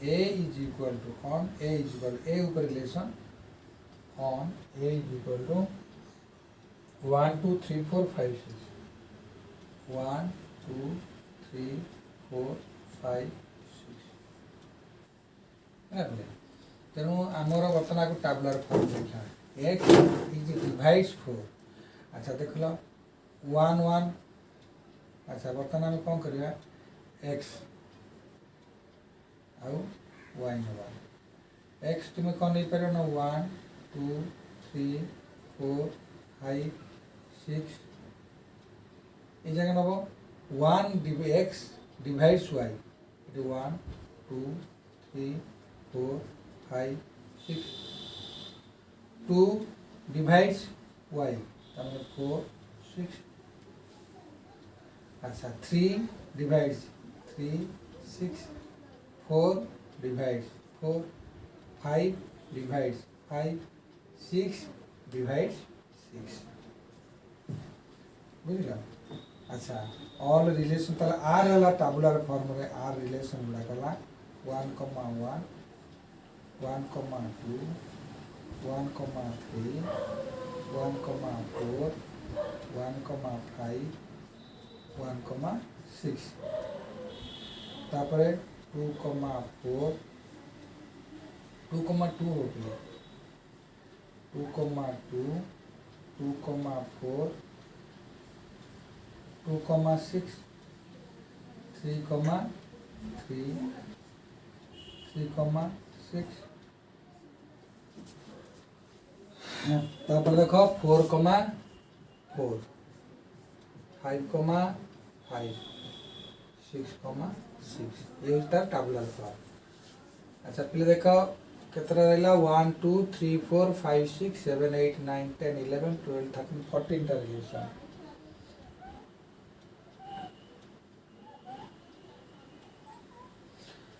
A is equal to on A is equal A ऊपर relation on A is equal to 1 2 3 4 5 6 1 2 3 4 5 6 तेणु आमर बर्तमान को टेबुलर फॉर्म देखा x is divides 4 अच्छा देख लो 1 1 अच्छा बर्तमान आम कौन करिया x आउ y नवा x तुम्हें कौन नहीं पारो ना 1 2 3 4 5 6 ये जगह नबो 1 x divides y it 1 2 3 4 5 6 2 divides y 4 6 अच्छा 3 डिवाइड्स 3 6 4 डिवाइड्स 4 5 डिवाइड्स 5 6 डिवाइड्स 6 बुझल। अच्छा ऑल रिलेशन ताला आर वाला टाबुलर फॉर्म रे आर रिलेशन गुड़ा कला 1, 1 1, 2 1, 3 1, 4 1, 5 1, 6 तापर 2, 4 2, 2 हो गया 2, 2 2, 4 2, 6 3, 3 3, 6 तापर देखो 4, 4 5, 5 6, 6 ये होता है टाबुलर फॉर्म। अच्छा पहले देखो कितना रहा 1 2 3 4 5 6 7 8 9 10 11 12 13 14 टा रिलेशन।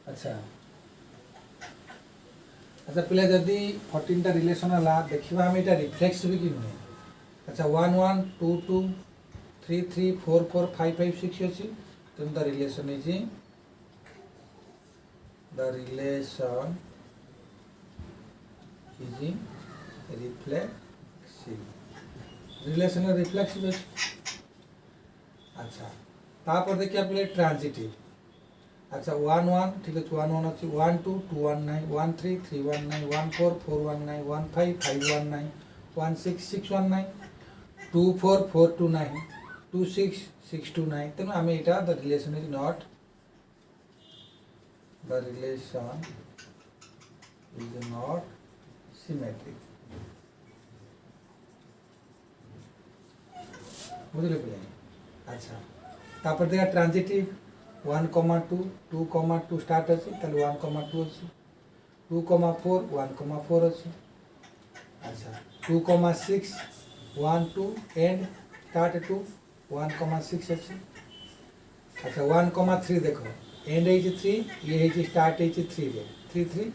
अच्छा अच्छा पहले जदि 14 टा रिलेशन है देखा आम यहाँ रिफ्लेक्स भी कि नुहे। अच्छा 1 1 2 2 3 3 4 4 5 5 6 अच्छी तेणु the relation is reflexive relation reflexive अच्छे। अच्छा तापर देखिए पहले ट्रांजिटिव। अच्छा 1 1 ठीक है 1 1 अच्छी 1 2 2 1 9 1 3 3 1 9 1 4 4 1 9 1 5 5 1 9 1 6 6 1 9 2 4 4 2 9 2 6 6 2 9 तेणु आम यहाँ the relation is not symmetric बुझे पे। अच्छा तापर देखा ट्रांजिटिव 1, 2 2, 2 स्टार्ट अच्छी 1, 2 अच्छी 2, 4 1, 4 अच्छी। अच्छा 2, 6 1 2 एंड स्टार्ट 2 1, 6 अच्छी। अच्छा 1, 3 देखो एंड है 3 ये है स्टार्ट है 3 रे 3 3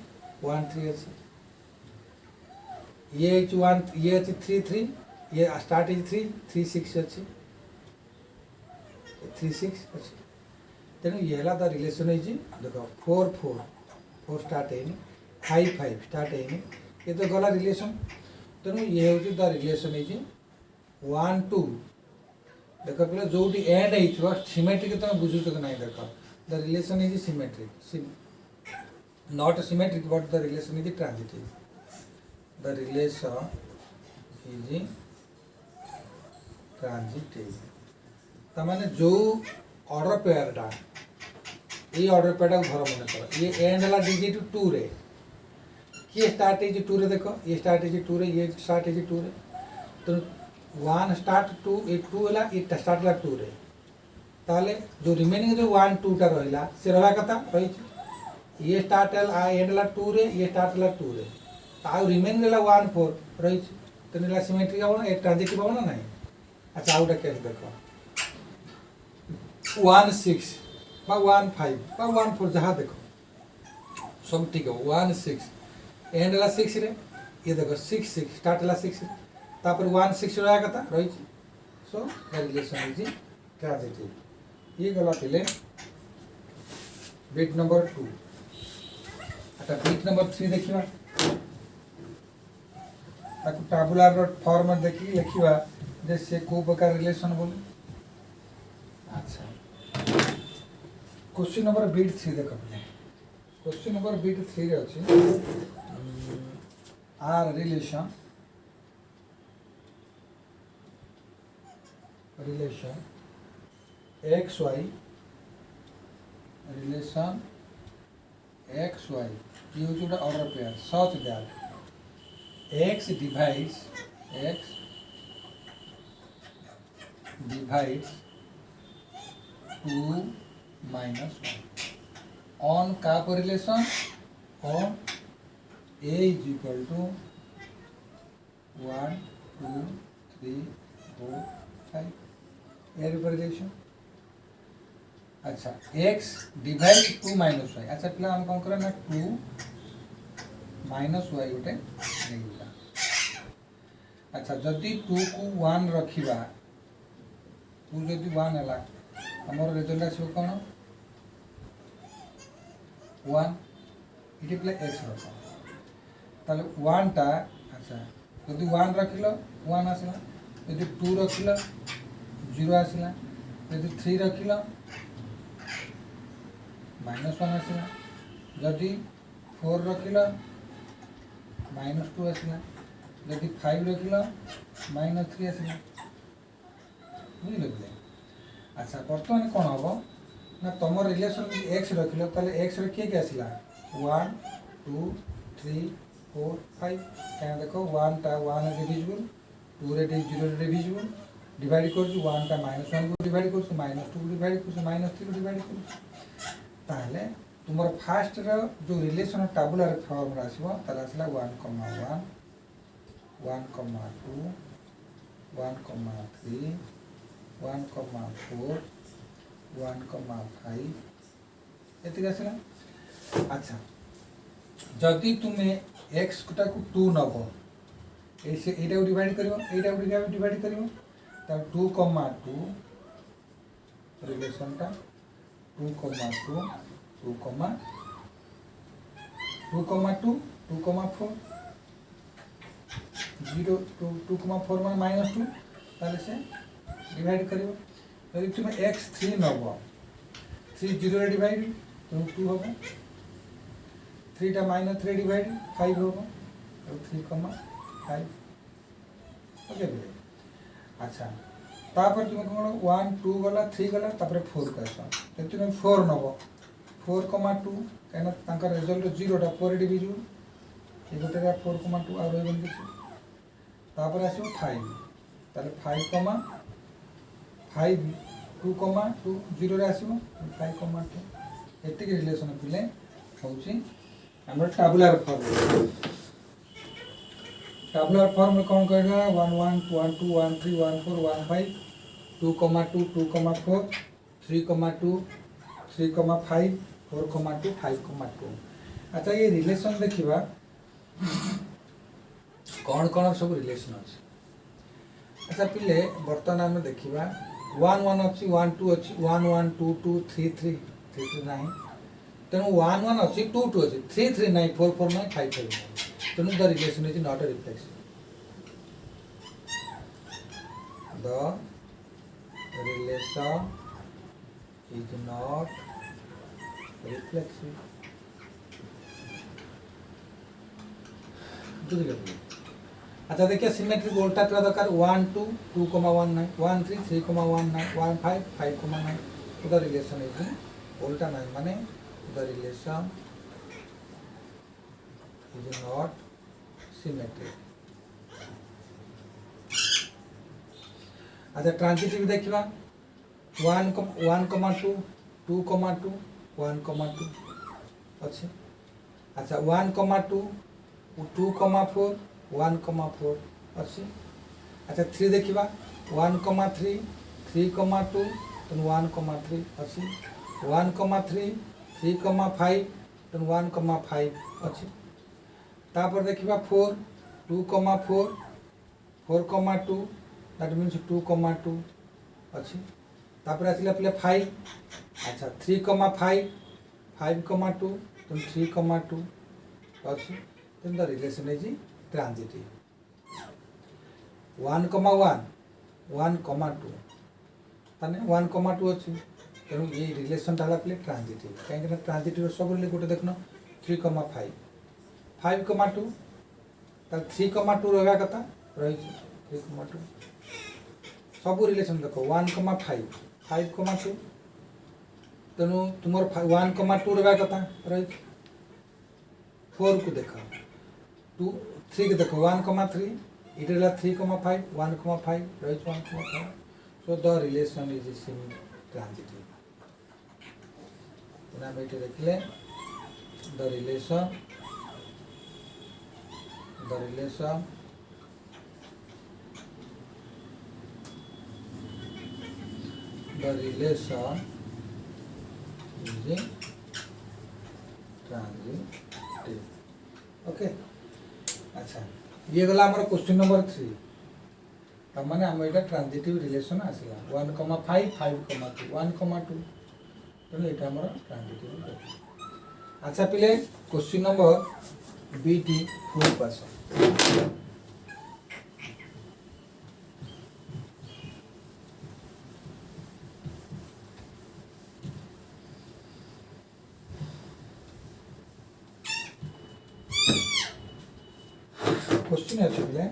1 3 अच्छी। ये 1 ये अच्छी 3 3 ये स्टार्ट है 3 3 6 अच्छी 3 6 अच्छी। तेणु ये द रिलेशन है देख 4 4 4 स्टार्ट है 5 5 स्टार्ट है ये तो गला रिलेशन। तेणु ये हूँ द रिलेशन है 1 2 देख पे जो एंड हो सिमेट्रिक तुम बुझुच कि ना देख the relation is symmetric not symmetric but the relation is transitive the relation is transitive तमाने जो ऑर्डर पेयरटा ये ऑर्डर पेयरटा घर मन कर ये एंड है डिजिट 2 रे किए स्टार्ट है 2 रे देख ये स्टार्ट है 2 रे ये स्टार्ट है 2 रे तो 1 स्टार्ट 2 ये 2 है ये स्टार्ट है 2 रे ताले जो रिमेनिंग जो 1 2 टा रहा से रहा कथा रही ये स्टार्ट है एंड है 2 रे ये स्टार्ट है 2 रे रिमेनिंग है 1 4 रही तेना सिमेट्रिक हम ना ट्रांजिटिव हम ना ना। अच्छा आउ गोटे केस देख 1 6 बा 1 5 बा 1 4 जहाँ देख सब ठीक है 1 6 एंड है 6 रे ये देख 6 6 स्टार्ट है 6 तापर 1 6 रहा कथा रही so the relation is transitive. ये गला पे बिट नंबर 2। अच्छा बिट नंबर 3 देखिए टाबुलर फॉर्म देखी लिखा जैसे को प्रकार रिलेशन बोले। अच्छा क्वेश्चन नंबर बिट 3 देख क्वेश्चन नंबर बिट 3 रे अच्छे R relation x y relation x y ये हूँ गोटे order pair such that x divides 2 minus 1 on का relation on a is equal to 1 2 3 4 5 relation अच्छा x डिवाइड 2 माइनस वाई अच्छा पिला हम कौन करें ना 2 माइनस वाई गोटे नहीं अच्छा जदि 2 को 1 रखिबा 2 जदि 1 है हमर रिजल्ट आसो कौन 1 ये पिला x रख ताले 1 टा अच्छा जदि 1 रखिलो 1 आसला यदि 2 रखिलो 0 आसला यदि 3 रखिलो -1 आसला जदि 4 रखिलो -2 आसला जदि 5 रखिलो -3 आसला बुझिले बुझे अच्छा बर्तमान कौन हम ना तुम रिलेशन x रखिलो ताले x रे किए आसला 1 2 3 4 5 क्या देखो 1 टा 1 डिविजिबल 2 रे 0 रे डिविजिबल डिवाइड कर 1 टा -1 को डिवाइड कर -2 को डिवाइड कर -3 को डिवाइड कर ताहले तुमर फास्ट रो जो रिलेशन टेबुलर फॉर्म रे आसीबो ताले आसला 1 1 2 1 3 1 4 1 5 एतिक आसला अच्छा जदि तुमे x कोटा को 2 नबो ऐसे एटा डिवाइड करिवो एटा डिवाइड करिवो त 2 2 रिलेशन टा 2 2 2 2 4 0 2 4 माने -2 ताले से डिवाइड करिवो यदि तुम x 3 नबो 3 0 रे डिवाइड तो 2 होबो 3 टा -3 डिवाइड 5 होबो तो 3 5 ओके बोले अच्छा तापर तुम कौन 1 2 गला 3 गला तापर 4 कहस जब तुम 4 नब 4 2 कहीं रिजल्ट 0 टा 4 डिविजिबल ये गोटे 4 2 आ रही किसी तापर आसो 5 ताले 5 5 2 2 0 रे आसो 5 2 एतिक रिलेशन पिले होउची हमर टेबुलर फॉर्म टेबुलर फॉर्म में कौन करेगा 1 1 1 2 1 3 1 4 1 5 2 2 2 4 3 2 3 5 4 2 5 2 अच्छा ये रिलेशन देखिबा कौन कौन सब रिलेशन अच्छे अच्छा पिले बर्तमान आम देखा 1 1 अच्छी 1 2 अच्छी 1 1 2 2 3 3 3 3 ना तेणु 1 1 अच्छी 2 2 अच्छी 3 3 ना 4 4 ना 5 5 ना तेणु the relation is not a reflection the relation is not reflexive अच्छा देखिए सिमेट्रिक उल्टा क्या दरकार 1 2 2 1 9 1 3 3 1 9 1 5 5 9 तो द रिलेशन इज उल्टा नहीं माने the relation is not symmetric अच्छा ट्रांजिटिव देखिबा 1 2 2 2 1 2 अच्छे अच्छा 1 2 2 4 1 4 अच्छे अच्छा 3 देखिबा 1 3 3 2 तो 1 3 अच्छे 1 3 3 5 तो 1 5 अच्छे तापर देखिबा 4 2 4 4 2 दैट मीन्स 2 2 अच्छे तापर आसिला पिले 5 अच्छा 3 5 5 2 तो 3 2 अच्छे then the relation is transitive 1 1 2 ताने 1 2 अच्छी तेणु ये रिलेशन टा पे ट्रांजिटिव कहीं ट्रांजिटिव सब गोटे देखना 3 5 5 2 3 2 रहा कथा रही 3 2 सब रिलेशन देख 1 5 5 2 तेणु तुम 1 2 रहा कथा रही 4 को देख 2 3 को देखो 1 3 it is 3 5 1 5 रही 1 5 so the relation is semi transitive पुनः बेटे देखले the relation is transitive. Okay अच्छा ये गला हमर क्वेश्चन नंबर 3 तमाने हम एटा ट्रांजिटिव रिलेशन आसिला 1,5 5,2 1,2 तो एटा हमर ट्रांजिटिव। अच्छा पिले क्वेश्चन नंबर बीटी फुल पास क्वेश्चन अच्छे पिले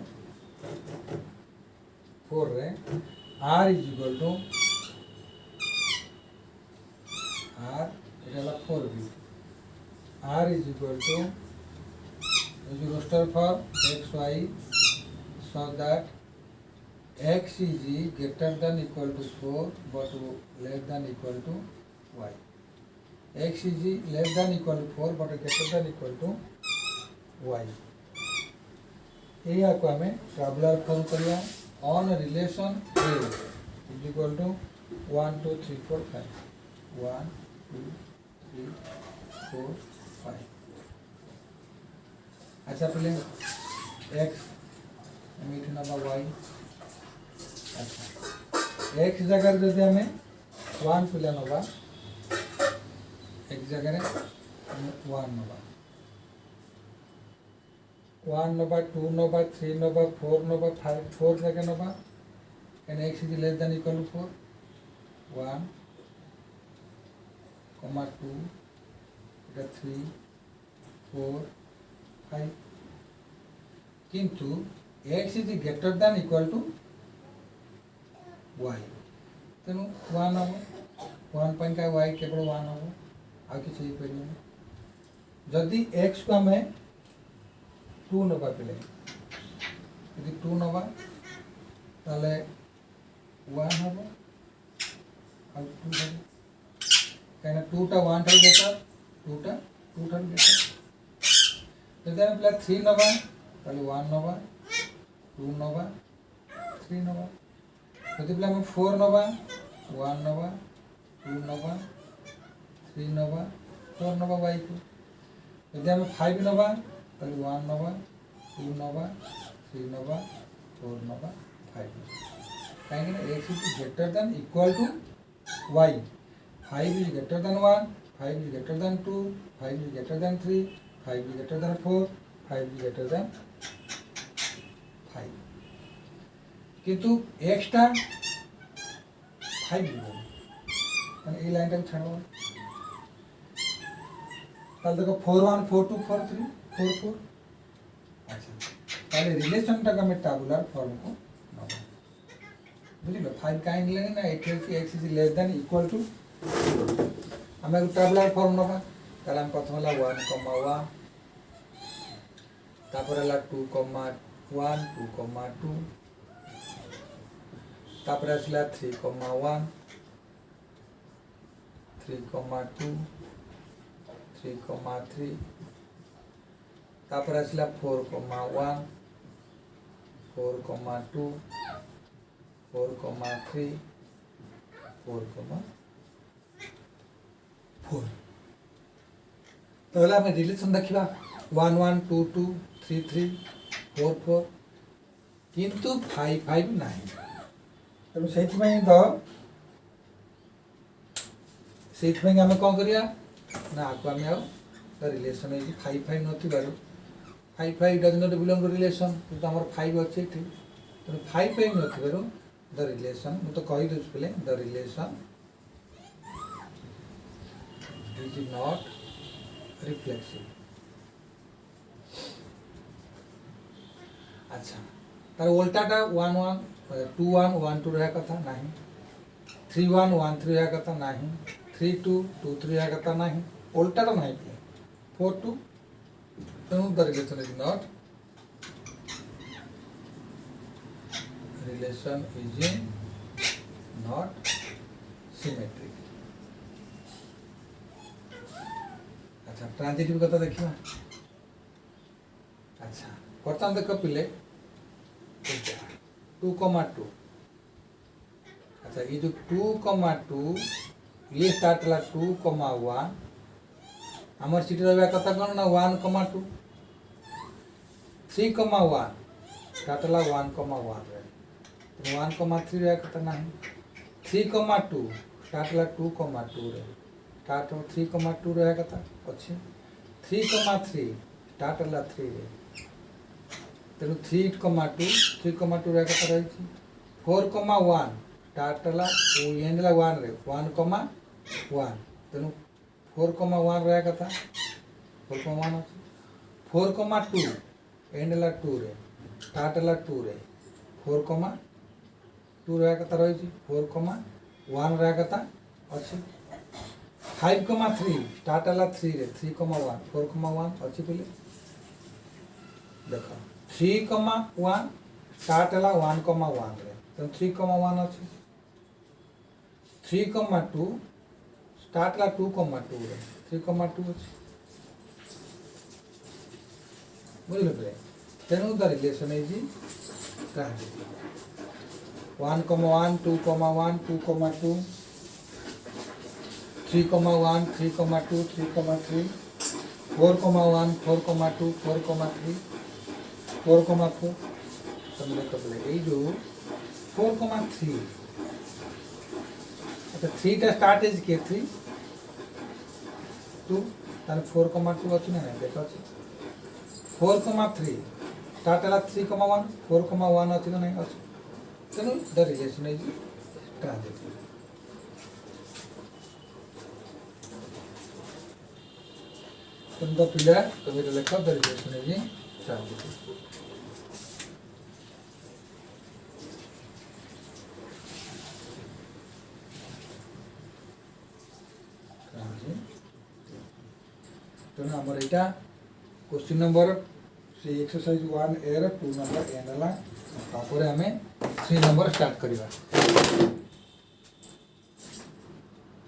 4 रे r is equal to r इला 4b r is equal to is roster for x y so that x is greater than equal to 4 but less than equal to y. X is less than equal to 4 but greater than equal to y. यही को आम ट्राबुलर form करिया on relation a is equal to 1 2 3 4 5 1 2 3 4 5। अच्छा पहले x मीठ नबा y। अच्छा x जगह जब हमें 1 पिला नबा x जगह 1 नबा 1 नबा 2 नबा 3 नबा 4 नबा 5 4 जगह नबा and x is less than equal to 4 1 2 3 4 5 किंतु x is greater than equal to y तेणु 1 हम 1 पॉइंट का y केवल 1 हम आ किसी परिमाण जदि x को हमें 2 नबा पिले यदि 2 नबा ताले 1 हम और 2 हम कहना 2 टा 1 टा बेटर 2 टा 2 टा बेटर जदि हम पिला 3 नबा ताले 1 नबा 2 नबा 3 नबा जदि पिला हम 4 नबा 1 नबा 2 नबा 3 नबा 4 नबा y को जदि हम 5 नबा ताले 1 नबा 2 नबा 3 नबा 4 नबा 5 कहीं x is greater than equal to y 5 is greater than 1 5 is greater than 2 5 is greater than 3 5 is greater than 4 5 is greater than 5 किंतु x टा 5 माने ए लाइन टा छाड़ो ताल देखो 4 1 4 2 4 3 4 4 अच्छा ताले रिलेशन टा का टाबुलर फॉर्म को नबा बुझिलो 5 काइन ले ना x is less than equal to हमें टाबुलर फॉर्म नबा ताले हम प्रथम ला 1 1 तापर ला 2 1 2 2 तापर आसला 3 1 3 2 3 3 तापर आसला 4 1 4 2 4 3 4 4 तो हला हम रिलेशन देखिबा 1 1 2 2 3 3 4 4 किंतु 5 5 नहीं तेणु से आम कौन करिया ना आपको आम आ रिलेशन 5 5 नथी 5 5 does not belong to relation किंतु हमर 5 अच्छे तेणु 5 5 नथी द रिलेशन मु तो कही दूँ पे the relation is not reflexive. अच्छा तार उल्टाटा 1 1 2 1 1 2 रहा कथा नहीं 3 1 1 3 रहा कथा नहीं 3 2 2 3 रहा कथा नहीं उल्टाटा नहीं 4 2 तेणु the relation is not relation is not symmetric। अच्छा ट्रांजिटिव कथा देखिए। अच्छा बर्तमान देख पिले 2 2 अच्छा ये जो 2 2 ये स्टार्ट है 2,1 आमर सीटी रहा कथा कौन ना 1,2 3,1 स्टार्ट है 1,1 रे 1,3 रहा कथा ना 3,2 स्टार्ट है 2,2 रे स्टार्ट 3,2 रहा कथा अच्छे 3,3 स्टार्ट है 3 रे तेणु 3,2 रहा कथा रही 4,1 स्टार्ट है एंड है 1 रे 1,1 तेणु 4,1 रहा कथा 4,1 अच्छे 4,2 एंड है 2 रे स्टार्ट है 2 रे 4,2 रहा कथा रही 4,1 रहा कथा अच्छे 5,3 स्टार्ट है 3 रे 3,1 4,1 अच्छे पहले देख 3,1 स्टार्ट है 1,1 रे तो 3,1 अच्छे 3,2 स्टार्ट है 2,2 रे 3,2 अच्छे बुझल पे तेणु द रिलेशन इज 1,1 2,1 2,2 3,1 3,2 3,3 4,1 4,2 4,3 4,4 तुम देखो बोले ये जो 4,3 अच्छा 3 टा स्टार्ट इज के 3 2 ताने 4,2 अच्छी ना देखो अच्छी 4,3 स्टार्ट है 3,1 4,1 अच्छी ना नहीं अच्छी तेणु द रिलेशन इज ट्रांजिटिव तुम द पिलर तुम ये लिखो द रिलेशन इज ट्रांजिटिव तेणु आमर यहाँ क्वेश्चन नंबर से एक्सरसाइज 1 ए 2 नंबर एन है आम 3 नंबर स्टार्ट करवा।